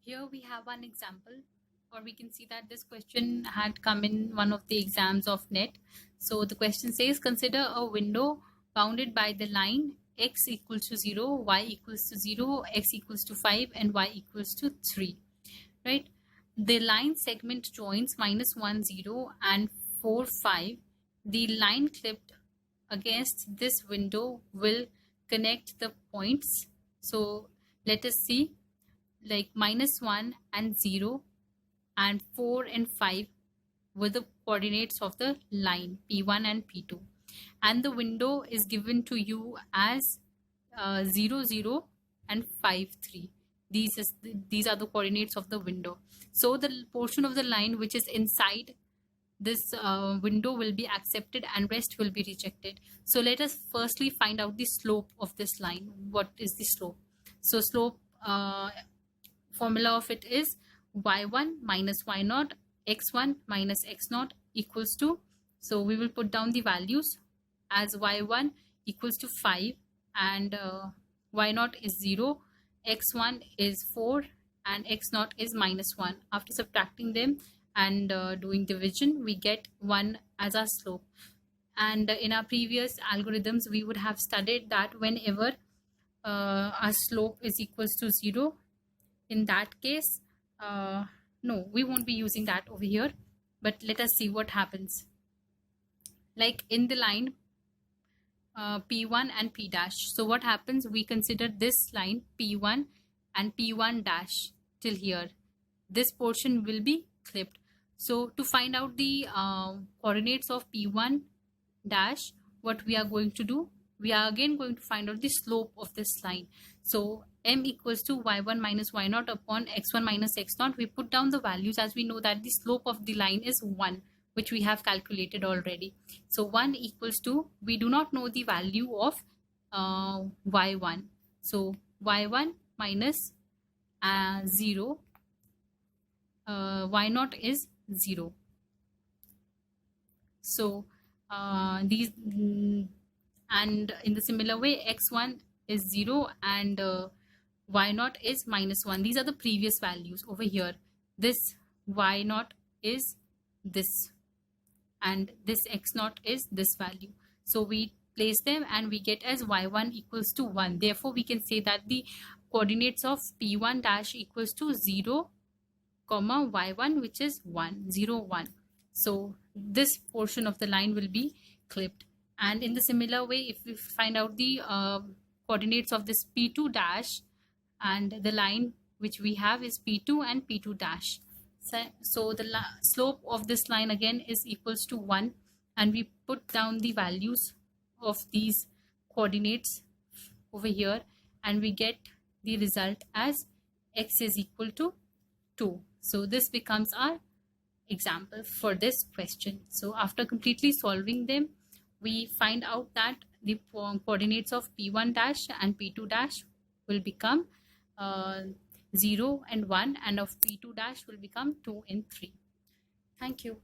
Here we have one example, or we can see that this question had come in one of the exams of NET. So the question says, consider a window bounded by the line x equals to 0, y equals to 0, x equals to 5, and y equals to 3, right? The line segment joins -1, 0 and 4, 5. The line clipped against this window will connect the points. So let us see, like -1 and 0 and 4 and 5 were the coordinates of the line P1 and P2, and the window is given to you as 0, 0 and 5, 3. These are the coordinates of the window. So the portion of the line which is inside this window will be accepted and rest will be rejected. So let us firstly find out the slope of this line. What is the slope? So slope formula of it is y1 minus y0 x1 minus x0 equals to, so we will put down the values as y1 equals to 5 and y0 is 0, x1 is 4 and x0 is -1. After subtracting them and doing division, we get 1 as our slope. And in our previous algorithms we would have studied that whenever our slope is equals to 0, in that case no, we won't be using that over here, but let us see what happens. Like in the line P1 and P dash, so what happens, we consider this line P1 and P1 dash till here. This portion will be clipped. So to find out the coordinates of P1 dash, what we are going to do, we are again going to find out the slope of this line. So m equals to y1 minus y0 upon x1 minus x0. We put down the values as we know that the slope of the line is 1, which we have calculated already. So 1 equals to, we do not know the value of y1. So y1 minus 0, y0 is 0. So these and in the similar way x1 is 0 and y0 is -1. These are the previous values over here. This y0 is this and this x0 is this value. So we place them and we get as y1 equals to 1. Therefore we can say that the coordinates of P1 dash equals to 0 comma y1, which is 1, 0, 1. So this portion of the line will be clipped. And in the similar way, if we find out the coordinates of this P2 dash, and the line which we have is P2 and P2 dash. So the slope of this line again is equals to 1, and we put down the values of these coordinates over here and we get the result as x is equal to 2. So this becomes our example for this question. So after completely solving them, we find out that the coordinates of P1 dash and P2 dash will become 0 and 1, and of P2 dash will become 2 and 3. Thank you.